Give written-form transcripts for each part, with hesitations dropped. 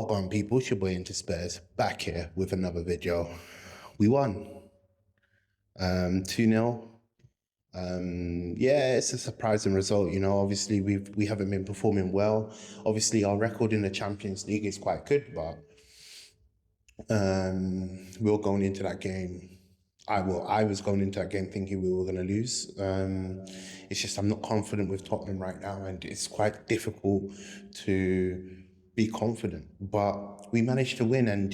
What on, people? It's your boy Into Spurs back here with another video. We won 2-0. Yeah, it's a surprising result. Obviously we haven't been performing well. Obviously our record in the Champions League is quite good, but we were going into that game. I was going into that game thinking we were going to lose. It's just I'm not confident with Tottenham right now, and it's quite difficult to be confident. But we managed to win, and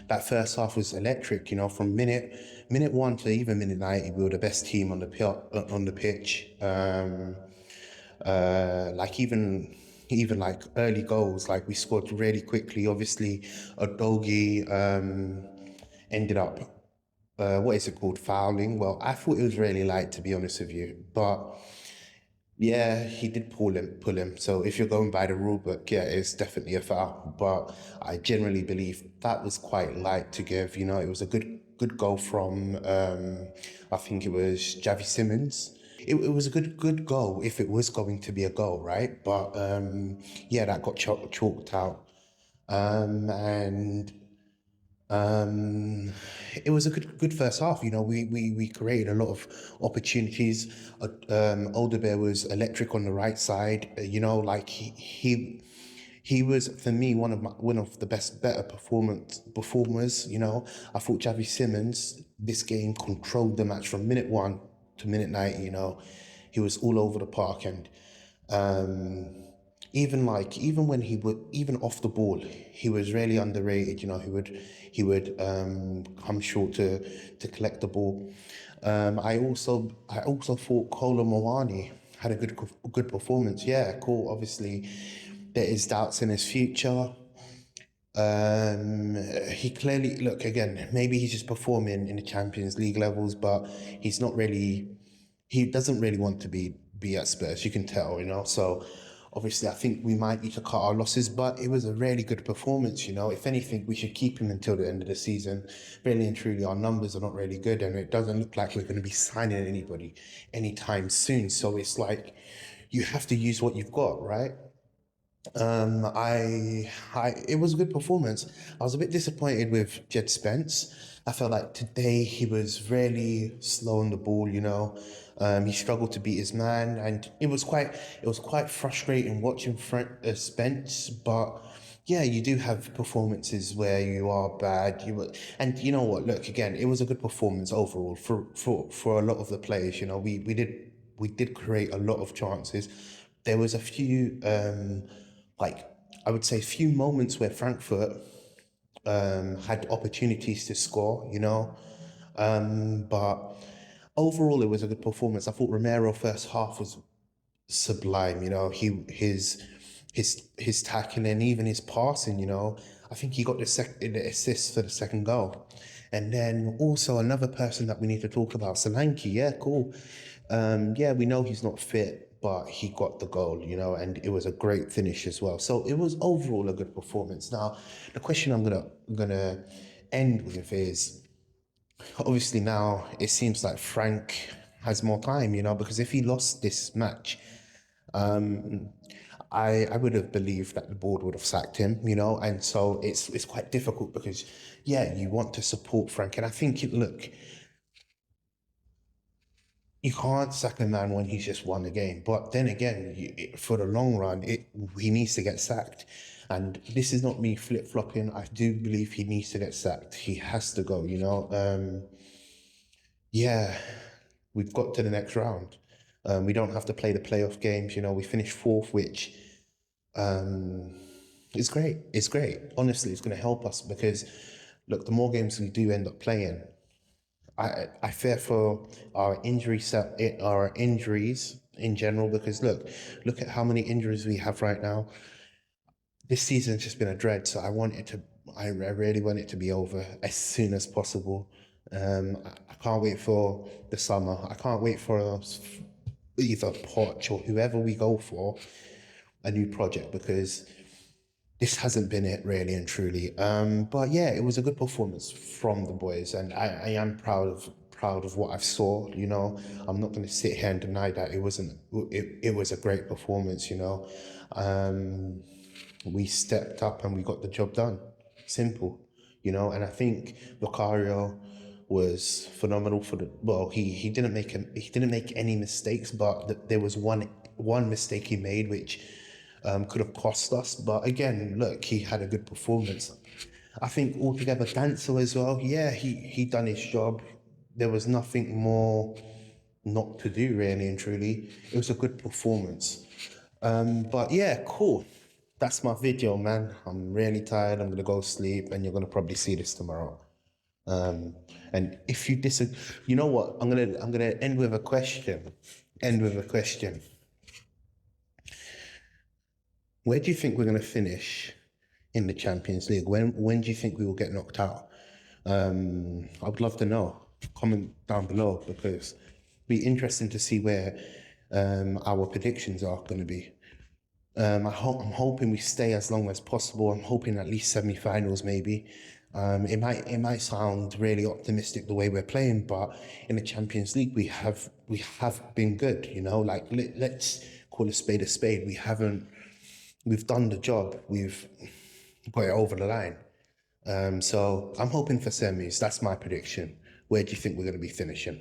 that first half was electric. From minute one to even minute 90, we were the best team on the pitch. Like even like early goals, like we scored really quickly. Obviously, Udogie ended up what is it called, fouling. Well, I thought it was really light, to be honest with you, but yeah, he did pull him. So if you're going by the rule book, yeah, it's definitely a foul. But I generally believe that was quite light to give. It was a good goal from I think it was Xavi Simons. It was a good goal if it was going to be a goal, right? But yeah, that got chalked out. And it was a good first half. We created a lot of opportunities. Odobert was electric on the right side. Like he was, for me, one of the better performers. I thought Xavi Simons this game controlled the match from minute 1 to minute 90. He was all over the park, and even when he would, even off the ball, he was really underrated. He would come short to collect the ball. I also thought Kolo Muani had a good performance. Yeah, cool. Obviously, there is doubts in his future. He clearly, look, again, maybe he's just performing in the Champions League levels, but he doesn't really want to be at Spurs. You can tell. So obviously I think we might need to cut our losses, but it was a really good performance. If anything, we should keep him until the end of the season. Really and truly, our numbers are not really good, and it doesn't look like we're going to be signing anybody anytime soon. So it's like, you have to use what you've got, right? It was a good performance. I was a bit disappointed with Jed Spence. I felt like today he was really slow on the ball. He struggled to beat his man, and it was quite frustrating watching Spence. But yeah, you do have performances where you are bad. And you know what? Look, again, it was a good performance overall for a lot of the players. We did create a lot of chances. There was a few like, I would say, few moments where Frankfurt had opportunities to score, but overall it was a good performance. I thought Romero first half was sublime. His tackling, even his passing. I think he got the assist for the second goal. And then also another person that we need to talk about, Solanke. Yeah, cool. Yeah, we know he's not fit, but he got the goal, and it was a great finish as well. So it was overall a good performance. Now, the question I'm gonna end with is, obviously now it seems like Frank has more time, because if he lost this match, I would have believed that the board would have sacked him, and so it's quite difficult because, yeah, you want to support Frank, and I think, look, you can't sack a man when he's just won the game. But then again, for the long run, he needs to get sacked. And this is not me flip-flopping. I do believe he needs to get sacked. He has to go, Yeah, we've got to the next round. We don't have to play the playoff games. We finished fourth, which is great. It's great. Honestly, it's going to help us because, look, the more games we do end up playing, I fear for our our injuries in general, because look at how many injuries we have right now. This season's just been a dread, so I really want it to be over as soon as possible. I can't wait for the summer. I can't wait for either Poch or whoever we go for a new project, because this hasn't been it, really and truly. But yeah, it was a good performance from the boys, and I am proud of what I saw. I'm not going to sit here and deny that it was a great performance. we stepped up and we got the job done. Simple, you know. And I think Vicario was phenomenal for the. Well, he didn't make any mistakes, but there was one mistake he made which could have cost us. But again, look, he had a good performance. I think altogether, Dancer as well. Yeah, he done his job. There was nothing more not to do, really and truly. It was a good performance. But yeah, cool. That's my video, man. I'm really tired. I'm gonna go sleep, and you're gonna probably see this tomorrow. And if you disagree, you know what? I'm gonna end with a question. Where do you think we're gonna finish in the Champions League? When do you think we will get knocked out? I would love to know. Comment down below, because it'd be interesting to see where our predictions are going to be. I'm hoping we stay as long as possible. I'm hoping at least semi-finals, maybe. It might sound really optimistic the way we're playing, but in the Champions League we have been good. You know, like let's call a spade a spade. We've done the job. We've got it over the line. So I'm hoping for semis. That's my prediction. Where do you think we're going to be finishing?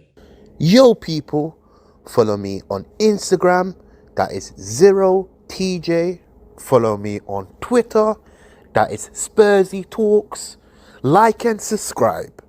Yo, people, follow me on Instagram. That is 0TJ. Follow me on Twitter. That is Spursy Talks. Like and subscribe.